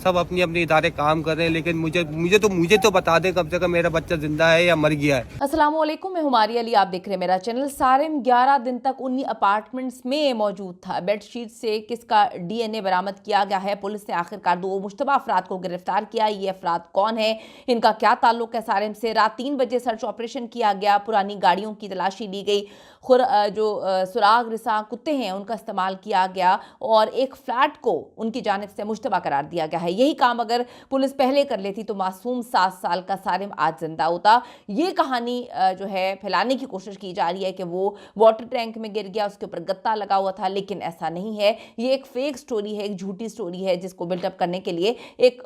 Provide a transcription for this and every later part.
सब अपनी अपनी इदारे काम कर रहे हैं, लेकिन मुझे तो बता दे कम से कम मेरा बच्चा जिंदा है या मर गया है। अस्सलाम वालेकुम, मैं हुमारी अली, आप देख रहे हैं मेरा चैनल। सारिम 11 दिन तक उन्हीं अपार्टमेंट्स में मौजूद था। बेडशीट से किसका डीएनए बरामद किया गया है। पुलिस ने आखिरकार 2 मुश्तबा अफराद को गिरफ्तार किया। ये अफराद कौन है, इनका क्या ताल्लुक है सारिम से। रात 3 बजे सर्च ऑपरेशन किया गया, पुरानी गाड़ियों की तलाशी ली गई, जो सुराग रिसा कुत्ते हैं उनका इस्तेमाल किया गया और एक फ्लैट को उनकी जानिब से मुश्तबा करार दिया गया है। यही काम अगर पुलिस पहले कर लेती तो मासूम 7 साल का सारिम आज जिंदा होता। ये कहानी जो है फैलाने की कोशिश की जा रही है कि वो वाटर टैंक में गिर गया, उसके ऊपर गत्ता लगा हुआ था, लेकिन ऐसा नहीं है। ये एक फेक स्टोरी है, एक झूठी स्टोरी है जिसको बिल्डअप करने के लिए एक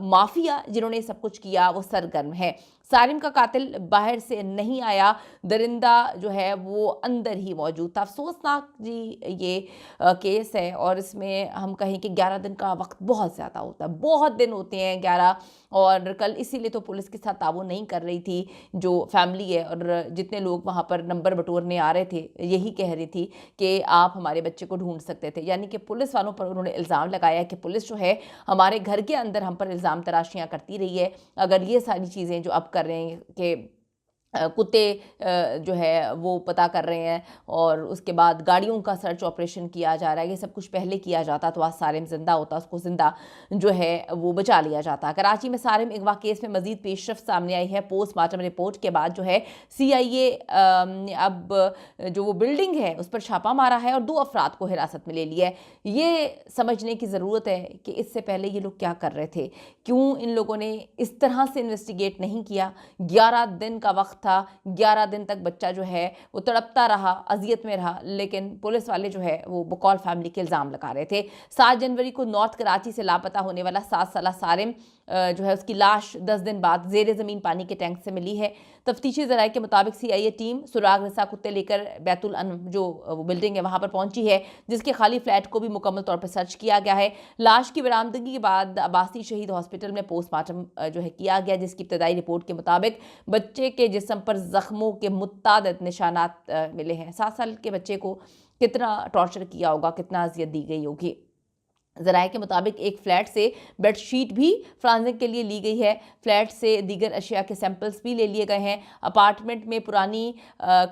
माफिया जिन्होंने सब कुछ किया वो सरगर्म है। सारिम का कातिल बाहर से नहीं आया, दरिंदा जो है वो अंदर ही मौजूद था। अफसोसनाक जी ये केस है और इसमें हम कहें कि 11 दिन का वक्त बहुत ज़्यादा होता है, बहुत दिन होते हैं 11। और कल इसीलिए तो पुलिस के साथ ताउन नहीं कर रही थी जो फैमिली है, और जितने लोग वहाँ पर नंबर बटोरने आ रहे थे यही कह रही थी कि आप हमारे बच्चे को ढूंढ सकते थे। यानी कि पुलिस वालों पर उन्होंने इल्ज़ाम लगाया कि पुलिस जो है हमारे घर के अंदर हम पर इल्ज़ाम तराशियाँ करती रही है। अगर ये सारी चीज़ें जो अब कर रहे हैं कि कुत्ते जो है वो पता कर रहे हैं और उसके बाद गाड़ियों का सर्च ऑपरेशन किया जा रहा है, ये सब कुछ पहले किया जाता तो आज सारिम जिंदा होता, उसको जिंदा जो है वो बचा लिया जाता। कराची में सारिम अगवा केस में मजीद पेशरफ सामने आई है। पोस्टमार्टम रिपोर्ट के बाद जो है CIA ने अब जो वो बिल्डिंग है उस पर छापा मारा है और 2 अफराद को हिरासत में ले लिया है। ये समझने की ज़रूरत है कि इससे पहले ये लोग क्या कर रहे थे, क्यों इन लोगों ने इस तरह से इन्वेस्टिगेट नहीं किया। 11 दिन का वक्त था, 11 दिन तक बच्चा जो है वो तड़पता रहा, अजियत में रहा, लेकिन पुलिस वाले जो है वो बकौल फैमिली के इल्ज़ाम लगा रहे थे। 7 जनवरी को नॉर्थ कराची से लापता होने वाला 7 साला सारिम जो है उसकी लाश 10 दिन बाद ज़ेर ज़मीन पानी के टैंक से मिली है। तफ्तीशी ज़राए के मुताबिक CIA टीम सुराग रसा कुत्ते लेकर बैतुल अनम जो वो बिल्डिंग है वहाँ पर पहुंची है, जिसके खाली फ्लैट को भी मुकम्मल तौर पर सर्च किया गया है। लाश की बरामदगी के बाद अब्बासी शहीद हॉस्पिटल में पोस्टमार्टम जो है किया गया, जिसकी इब्तदाई रिपोर्ट के मुताबिक बच्चे के जिस्म पर जख्मों के मुत्तादिद निशानात मिले हैं। 7 साल के बच्चे को कितना टॉर्चर किया होगा, कितना अजियत दी गई होगी। ज़राए के मुताबिक एक फ़्लैट से बेडशीट भी फ्रांसिंग के लिए ली गई है। फ्लैट से दीगर अशिया के सैंपल्स भी ले लिए गए हैं। अपार्टमेंट में पुरानी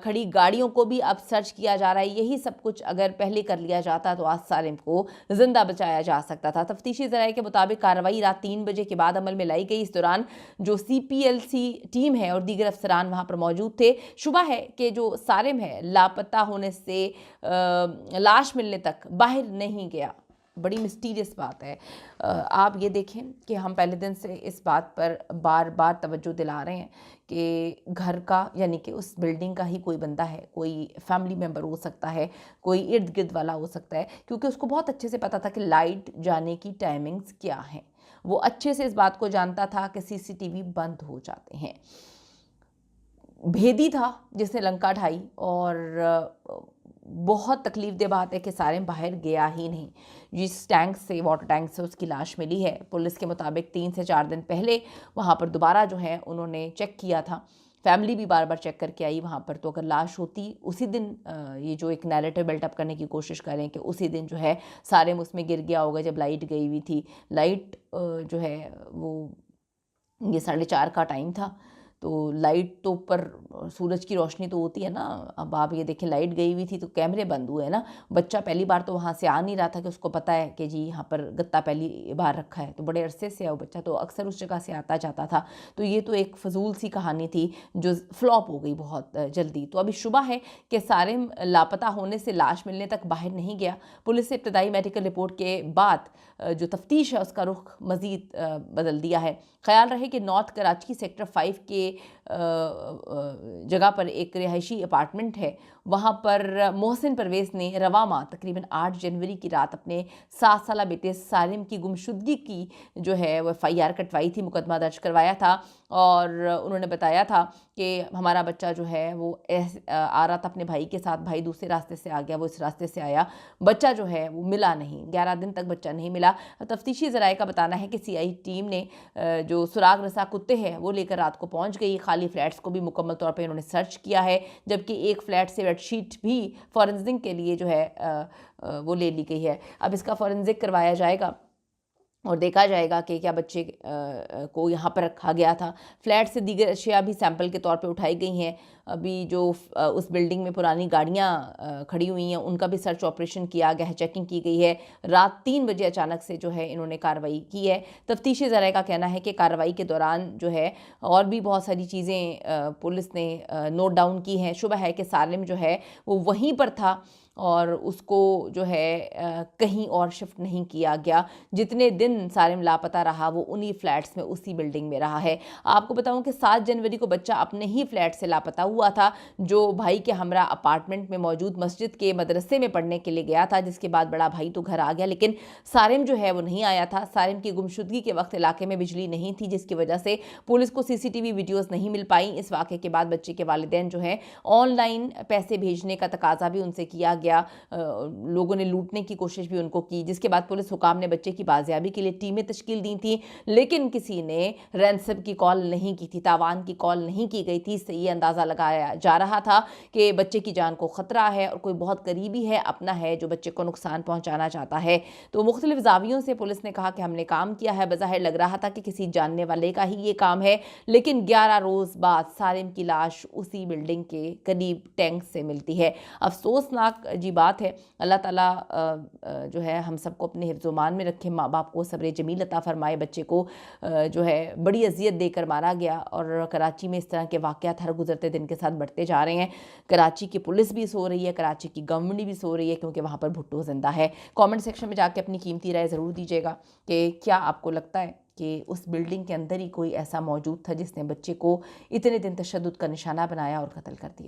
खड़ी गाड़ियों को भी अब सर्च किया जा रहा है। यही सब कुछ अगर पहले कर लिया जाता तो आज सारिम को ज़िंदा बचाया जा सकता था। तफ्तीशी ज़राए के मुताबिक कार्रवाई रात 3 बजे के बाद अमल में लाई गई। इस दौरान जो CPLC टीम है और दीगर अफसरान वहाँ पर मौजूद थे। शुबा है कि जो सारिम है लापता होने से लाश मिलने तक बाहर नहीं गया। बड़ी मिस्टीरियस बात है। आप ये देखें कि हम पहले दिन से इस बात पर बार बार तवज्जो दिला रहे हैं कि घर का यानी कि उस बिल्डिंग का ही कोई बंदा है, कोई फैमिली मेम्बर हो सकता है, कोई इर्द गिर्द वाला हो सकता है, क्योंकि उसको बहुत अच्छे से पता था कि लाइट जाने की टाइमिंग्स क्या हैं। वो अच्छे से इस बात को जानता था कि CCTV बंद हो जाते हैं। भेदी था जिसने लंका ढाई, और बहुत तकलीफ दे बात है कि सारिम बाहर गया ही नहीं। जिस टैंक से, वाटर टैंक से उसकी लाश मिली है, पुलिस के मुताबिक 3 से 4 दिन पहले वहाँ पर दोबारा जो है उन्होंने चेक किया था। फैमिली भी बार बार चेक करके आई वहाँ पर। तो अगर लाश होती उसी दिन, ये जो एक नैरेटिव बिल्टअप करने की कोशिश करें कि उसी दिन जो है सारिम उसमें गिर गया होगा जब लाइट गई हुई थी। लाइट जो है वो ये 4:30 का टाइम था, तो लाइट तो ऊपर सूरज की रोशनी तो होती है ना। अब आप ये देखें लाइट गई हुई थी तो कैमरे बंद हुए ना। बच्चा पहली बार तो वहाँ से आ नहीं रहा था कि उसको पता है कि जी यहाँ पर गत्ता पहली बार रखा है, तो बड़े अरसे से वो बच्चा तो अक्सर उस जगह से आता जाता था। तो ये तो एक फजूल सी कहानी थी जो फ्लॉप हो गई बहुत जल्दी। तो अभी शुबा है कि सारिम लापता होने से लाश मिलने तक बाहर नहीं गया। पुलिस ने इब्तदाई मेडिकल रिपोर्ट के बाद जो तफ्तीश है उसका रुख मज़ीद बदल दिया है। ख्याल रहे कि नॉर्थ कराची सेक्टर 5 के जगह पर एक रिहायशी अपार्टमेंट है, वहाँ पर मोहसिन परवेज़ ने रवा माह तकरीबन 8 जनवरी की रात अपने 7 साला बेटे सारिम की गुमशुदगी की जो है वो FIR कटवाई थी, मुकदमा दर्ज करवाया था। और उन्होंने बताया था कि हमारा बच्चा जो है वो आ रहा था अपने भाई के साथ, भाई दूसरे रास्ते से आ गया, वो इस रास्ते से आया, बच्चा जो है वो मिला नहीं, 11 दिन तक बच्चा नहीं मिला। तफ्तीशी ज़राए का बताना है कि CI टीम ने जो सुराग रसा कुत्ते हैं वो लेकर रात को पहुंच गई। खाली फ्लैट्स को भी मुकम्मल तौर पे उन्होंने सर्च किया है, जबकि एक फ्लैट से बेडशीट भी फॉरेंसिक के लिए जो है वो ले ली गई है। अब इसका फॉरेंसिक करवाया जाएगा और देखा जाएगा कि क्या बच्चे को यहाँ पर रखा गया था। फ्लैट से दीगर अशिया भी सैंपल के तौर पे उठाई गई हैं। अभी जो उस बिल्डिंग में पुरानी गाड़ियाँ खड़ी हुई हैं उनका भी सर्च ऑपरेशन किया गया है, चेकिंग की गई है। रात 3 बजे अचानक से जो है इन्होंने कार्रवाई की है। तफ्तीशी ज़राए का कहना है कि कार्रवाई के दौरान जो है और भी बहुत सारी चीज़ें पुलिस ने नोट डाउन की हैं। शुबह है कि सालिम जो है वो वहीं पर था और उसको जो है कहीं और शिफ्ट नहीं किया गया। जितने दिन सालिम लापता रहा वो उन्हीं फ्लैट्स में उसी बिल्डिंग में रहा है। आपको बताऊं कि 7 जनवरी को बच्चा अपने ही फ्लैट से लापता हुआ था, जो भाई के हमरा अपार्टमेंट में मौजूद मस्जिद के मदरसे में पढ़ने के लिए गया था, जिसके बाद बड़ा भाई तो घर आ गया, लेकिन सालिम जो है वो नहीं आया था। सालिम की गुमशुदगी के वक्त इलाके में बिजली नहीं थी, जिसकी वजह से पुलिस को सीसीटीवी वीडियोज़ नहीं मिल पाई। इस वाक़े के बाद बच्चे के वालिदैन जो है ऑनलाइन पैसे भेजने का तकाजा भी उनसे किया गया। लोगों ने लूटने की कोशिश भी उनको की, जिसके बाद पुलिस हुकाम ने बच्चे की बाजियाबी के लिए टीमें तश्कील दी थी, लेकिन किसी ने रैंसम की कॉल नहीं की थी, तावान की कॉल नहीं की गई थी। इससे ये अंदाज़ा लगाया जा रहा था कि बच्चे की जान को ख़तरा है और कोई बहुत करीबी है, अपना है, जो बच्चे को नुकसान पहुंचाना चाहता है। तो मुख्तलिफ ज़ावियों से पुलिस ने कहा कि हमने काम किया है। बज़ाहिर लग रहा था कि किसी जानने वाले का ही ये काम है, लेकिन 11 रोज़ बाद सालिम की लाश उसी बिल्डिंग के करीब टैंक से मिलती है। अफसोसनाक जी बात है। अल्लाह ताला जो है हम सबको अपने हिफ्ज़-ओ-मान में रखे, माँ बाप को सब्र जमील अता फरमाए। बच्चे को जो है बड़ी अजियत देकर मारा गया और कराची में इस तरह के वाक़यात हर गुज़रते दिन के साथ बढ़ते जा रहे हैं। कराची की पुलिस भी सो रही है, कराची की गवर्नमेंट भी सो रही है, क्योंकि वहाँ पर भुट्टो ज़िंदा है। कमेंट सेक्शन में जाके अपनी कीमती राय ज़रूर दीजिएगा कि क्या आपको लगता है कि उस बिल्डिंग के अंदर ही कोई ऐसा मौजूद था जिसने बच्चे को इतने दिन तशद्दुद का निशाना बनाया और कत्ल कर दिया।